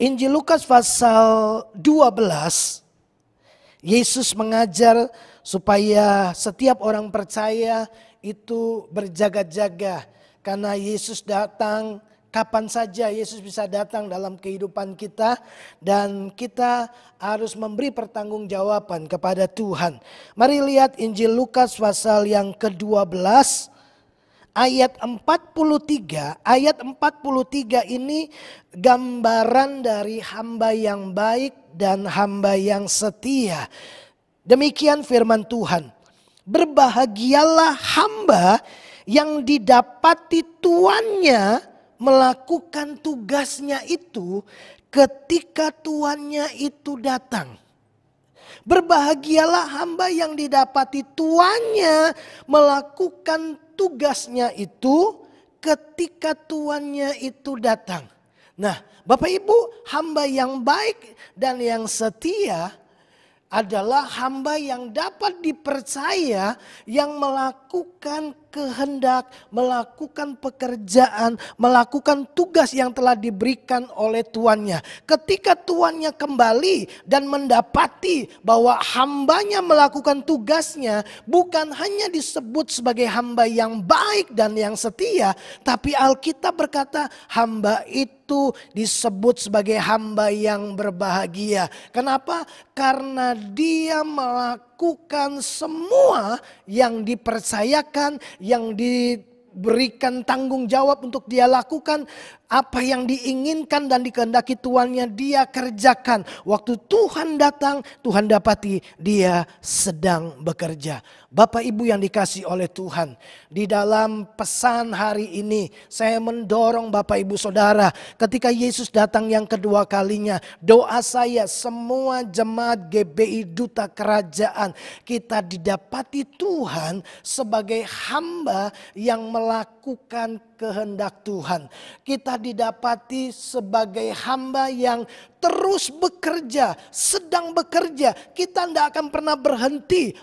Injil Lukas pasal 12. Yesus mengajar supaya setiap orang percaya itu berjaga-jaga. Karena Yesus datang kapan saja, Yesus bisa datang dalam kehidupan kita. Dan kita harus memberi pertanggungjawaban kepada Tuhan. Mari lihat Injil Lukas pasal yang ke-12. Ayat 43, ayat 43 ini gambaran dari hamba yang baik dan hamba yang setia. Demikian firman Tuhan. Berbahagialah hamba yang didapati tuannya melakukan tugasnya itu ketika tuannya itu datang. Berbahagialah hamba yang didapati tuannya melakukan tugasnya itu ketika tuannya itu datang. Nah, Bapak Ibu, hamba yang baik dan yang setia adalah hamba yang dapat dipercaya, yang melakukan kehendak, melakukan pekerjaan, melakukan tugas yang telah diberikan oleh tuannya. Ketika tuannya kembali dan mendapati bahwa hambanya melakukan tugasnya, bukan hanya disebut sebagai hamba yang baik dan yang setia, tapi Alkitab berkata hamba itu disebut sebagai hamba yang berbahagia. Kenapa? Karena dia melakukan semua yang dipercayakan, yang diberikan tanggung jawab untuk dia lakukan. Apa yang diinginkan dan dikehendaki tuannya dia kerjakan. Waktu Tuhan datang, Tuhan dapati dia sedang bekerja. Bapak Ibu yang dikasihi oleh Tuhan, di dalam pesan hari ini saya mendorong Bapak Ibu Saudara, ketika Yesus datang yang kedua kalinya, doa saya semua jemaat GBI Duta Kerajaan, kita didapati Tuhan sebagai hamba yang melakukan kehendak Tuhan. Kita didapati sebagai hamba yang terus bekerja, sedang bekerja. Kita tidak akan pernah berhenti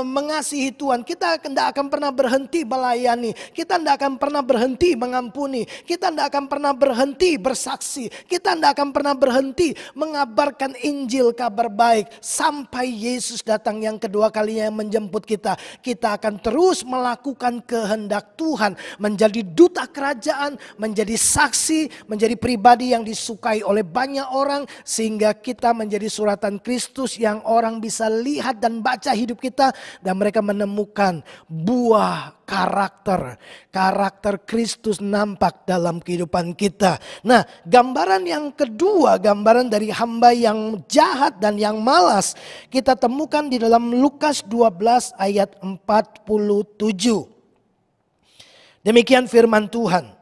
mengasihi Tuhan. Kita tidak akan pernah berhenti melayani. Kita tidak akan pernah berhenti mengampuni. Kita tidak akan pernah berhenti bersaksi. Kita tidak akan pernah berhenti mengabarkan Injil, kabar baik. Sampai Yesus datang yang kedua kalinya yang menjemput kita. Kita akan terus melakukan kehendak Tuhan. Menjadi duta kerajaan, menjadi saksi, menjadi pribadi yang disukai oleh banyak orang. Sehingga kita menjadi suratan Kristus yang orang bisa lihat dan baca hidup kita. Dan mereka menemukan buah karakter Kristus nampak dalam kehidupan kita. Nah, gambaran yang kedua, gambaran dari hamba yang jahat dan yang malas, kita temukan di dalam Lukas 12 ayat 47. Demikian firman Tuhan.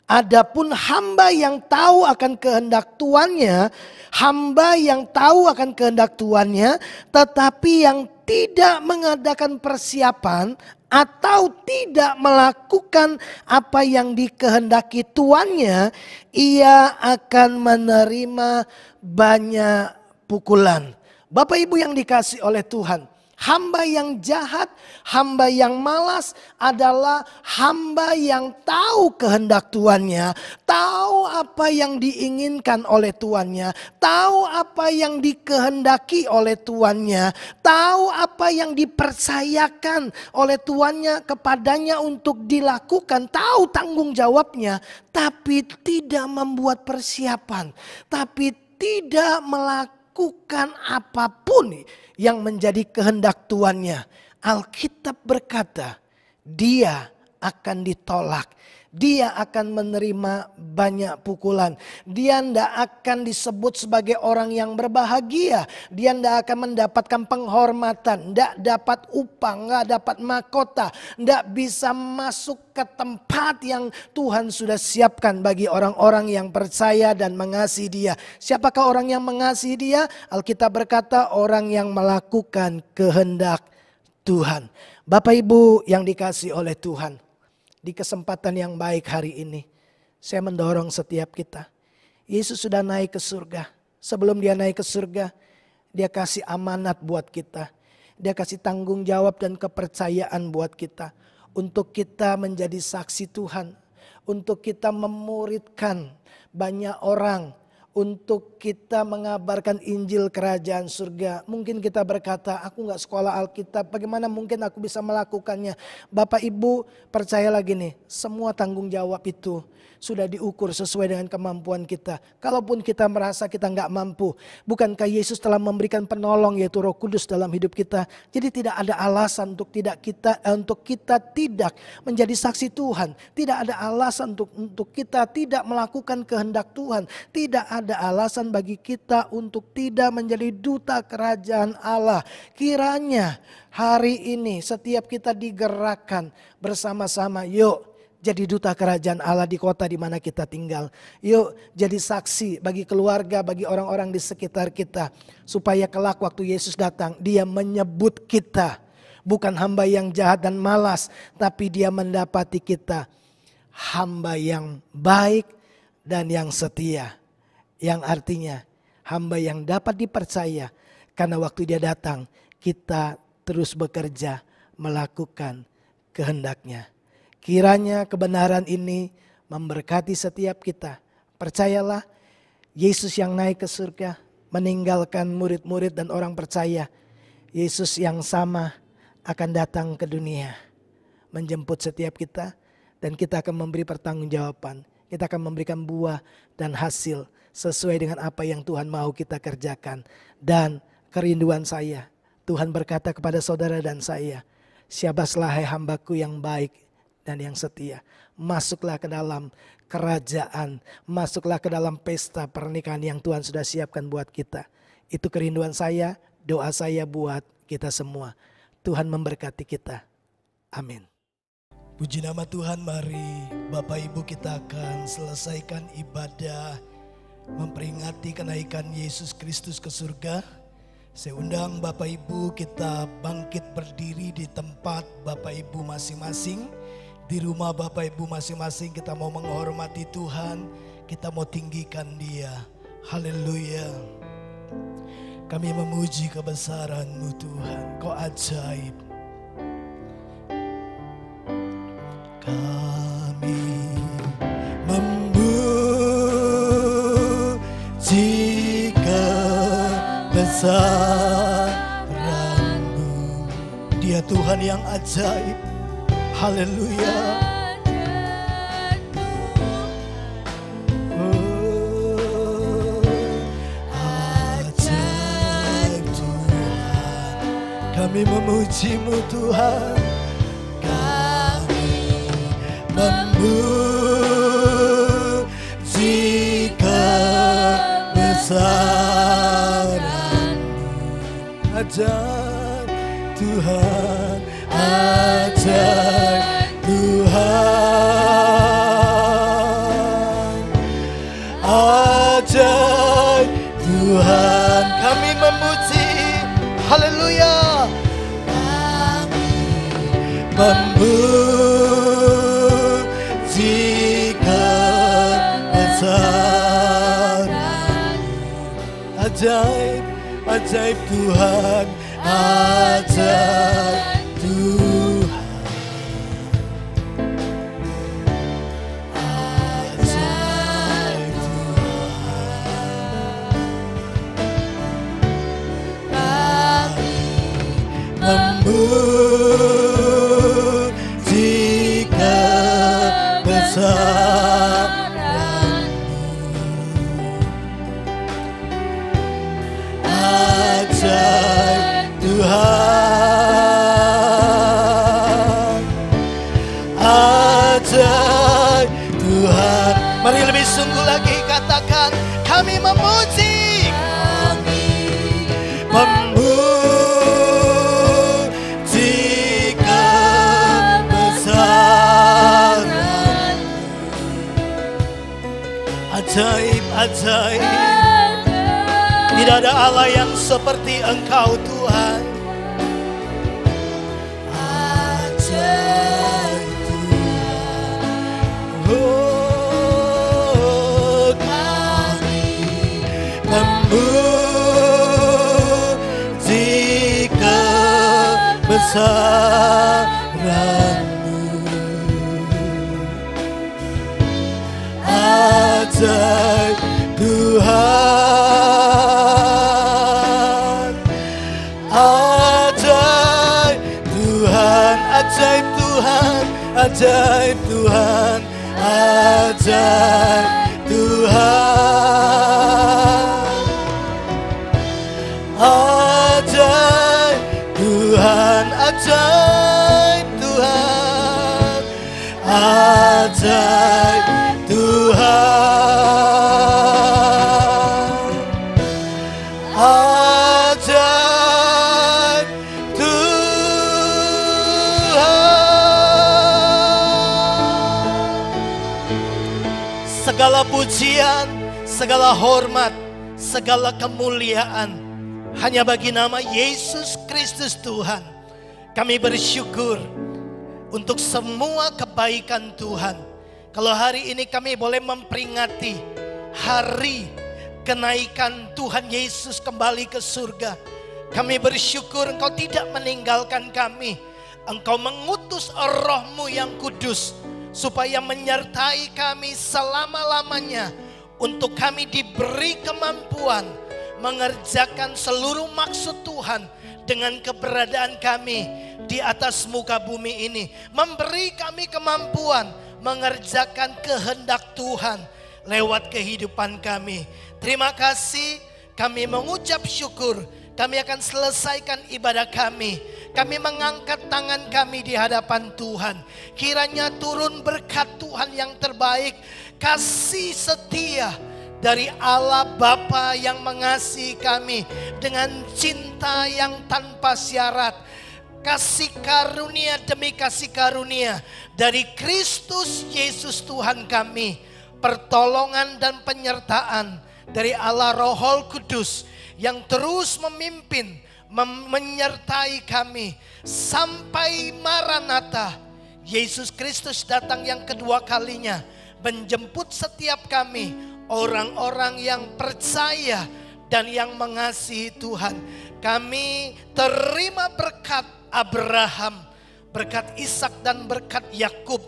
Adapun hamba yang tahu akan kehendak tuannya, hamba yang tahu akan kehendak tuannya, tetapi yang tidak mengadakan persiapan atau tidak melakukan apa yang dikehendaki tuannya, ia akan menerima banyak pukulan. Bapak Ibu yang dikasihi oleh Tuhan, hamba yang jahat, hamba yang malas adalah hamba yang tahu kehendak tuannya, tahu apa yang diinginkan oleh tuannya, tahu apa yang dikehendaki oleh tuannya, tahu apa yang dipercayakan oleh tuannya kepadanya untuk dilakukan, tahu tanggung jawabnya, tapi tidak membuat persiapan, tapi tidak melakukan apapun yang menjadi kehendak tuannya. Alkitab berkata, dia akan ditolak. Dia akan menerima banyak pukulan. Dia tidak akan disebut sebagai orang yang berbahagia. Dia tidak akan mendapatkan penghormatan. Tidak dapat upah, tidak dapat mahkota. Tidak bisa masuk ke tempat yang Tuhan sudah siapkan bagi orang-orang yang percaya dan mengasihi dia. Siapakah orang yang mengasihi dia? Alkitab berkata orang yang melakukan kehendak Tuhan. Bapak Ibu yang dikasihi oleh Tuhan, di kesempatan yang baik hari ini, saya mendorong setiap kita. Yesus sudah naik ke surga. Sebelum dia naik ke surga, dia kasih amanat buat kita. Dia kasih tanggung jawab dan kepercayaan buat kita. Untuk kita menjadi saksi Tuhan. Untuk kita memuridkan banyak orang. Untuk kita mengabarkan Injil kerajaan surga. Mungkin kita berkata, aku gak sekolah Alkitab, bagaimana mungkin aku bisa melakukannya. Bapak Ibu percaya lagi nih, semua tanggung jawab itu sudah diukur sesuai dengan kemampuan kita. Kalaupun kita merasa kita gak mampu, bukankah Yesus telah memberikan penolong yaitu Roh Kudus dalam hidup kita. Jadi tidak ada alasan untuk kita tidak menjadi saksi Tuhan. Tidak ada alasan untuk kita tidak melakukan kehendak Tuhan. Tidak ada alasan bagi kita untuk tidak menjadi duta kerajaan Allah. Kiranya hari ini setiap kita digerakkan bersama-sama, yuk jadi duta kerajaan Allah di kota di mana kita tinggal. Yuk jadi saksi bagi keluarga, bagi orang-orang di sekitar kita. Supaya kelak waktu Yesus datang, dia menyebut kita. Bukan hamba yang jahat dan malas, tapi dia mendapati kita hamba yang baik dan yang setia. Yang artinya hamba yang dapat dipercaya. Karena waktu dia datang, kita terus bekerja melakukan kehendaknya. Kiranya kebenaran ini memberkati setiap kita. Percayalah, Yesus yang naik ke surga meninggalkan murid-murid dan orang percaya. Yesus yang sama akan datang ke dunia, menjemput setiap kita, dan kita akan memberi pertanggungjawaban. Kita akan memberikan buah dan hasil sesuai dengan apa yang Tuhan mau kita kerjakan. Dan kerinduan saya, Tuhan berkata kepada saudara dan saya, syabaslah hai hambaku yang baik dan yang setia. Masuklah ke dalam kerajaan, masuklah ke dalam pesta pernikahan yang Tuhan sudah siapkan buat kita. Itu kerinduan saya, doa saya buat kita semua. Tuhan memberkati kita. Amin. Puji nama Tuhan, mari Bapak Ibu kita akan selesaikan ibadah memperingati kenaikan Yesus Kristus ke surga. Saya undang Bapak Ibu kita bangkit berdiri di tempat Bapak Ibu masing-masing. Di rumah Bapak Ibu masing-masing kita mau menghormati Tuhan, kita mau tinggikan Dia. Haleluya. Kami memuji kebesaran-Mu Tuhan, Kau ajaib. Kami memuji kebesaran-Mu. Dia Tuhan yang ajaib. Haleluya. Ajaib Tuhan. Kami memuji-Mu Tuhan. Kami memuji kebesaran-Mu. Ajaib Tuhan. Ajaib Tuhan, ajaib Tuhan, kami memuji, haleluya, kami memuji kebesaran, ajaib, ajaib Tuhan, ajaib Tuhan. Memuji kebesaran-Mu. Ajaib Tuhan, ajaib Tuhan. Mari lebih sungguh lagi katakan, kami memuji, kami memuji kebesaran. Ajaib, ajaib. Tidak ada Allah yang seperti Engkau Tuhan. Ajaib Tuhan. Oh, kami memuji kebesaran-Mu. Ajaib Tuhan, ajaib Tuhan, ajaib Tuhan, ajaib Tuhan, ajaib Tuhan, ajaib Tuhan, ajaib Tuhan, ajaib Tuhan. segala pujian, segala hormat, segala kemuliaan hanya bagi nama Yesus Kristus Tuhan. Kami bersyukur untuk semua kebaikan Tuhan. Kalau hari ini kami boleh memperingati hari kenaikan Tuhan Yesus kembali ke surga. Kami bersyukur Engkau tidak meninggalkan kami. Engkau mengutus Roh-Mu yang kudus supaya menyertai kami selama-lamanya, untuk kami diberi kemampuan mengerjakan seluruh maksud Tuhan dengan keberadaan kami di atas muka bumi ini. Memberi kami kemampuan mengerjakan kehendak Tuhan lewat kehidupan kami. Terima kasih, kami mengucap syukur. Kami akan selesaikan ibadah kami. Kami mengangkat tangan kami di hadapan Tuhan. Kiranya turun berkat Tuhan yang terbaik, kasih setia dari Allah Bapa yang mengasihi kami dengan cinta yang tanpa syarat. Kasih karunia demi kasih karunia dari Kristus Yesus Tuhan kami. Pertolongan dan penyertaan dari Allah Roh Kudus yang terus memimpin, menyertai kami sampai Maranatha. Yesus Kristus datang yang kedua kalinya, menjemput setiap kami, orang-orang yang percaya dan yang mengasihi Tuhan. Kami terima berkat Abraham, berkat Ishak dan berkat Yakub,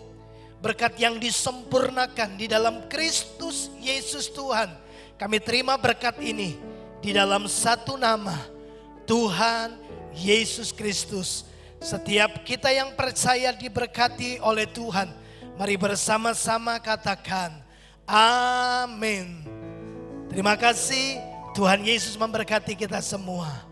berkat yang disempurnakan di dalam Kristus Yesus Tuhan. Kami terima berkat ini di dalam satu nama, Tuhan Yesus Kristus. Setiap kita yang percaya diberkati oleh Tuhan. Mari bersama-sama katakan amin. Terima kasih, Tuhan Yesus memberkati kita semua.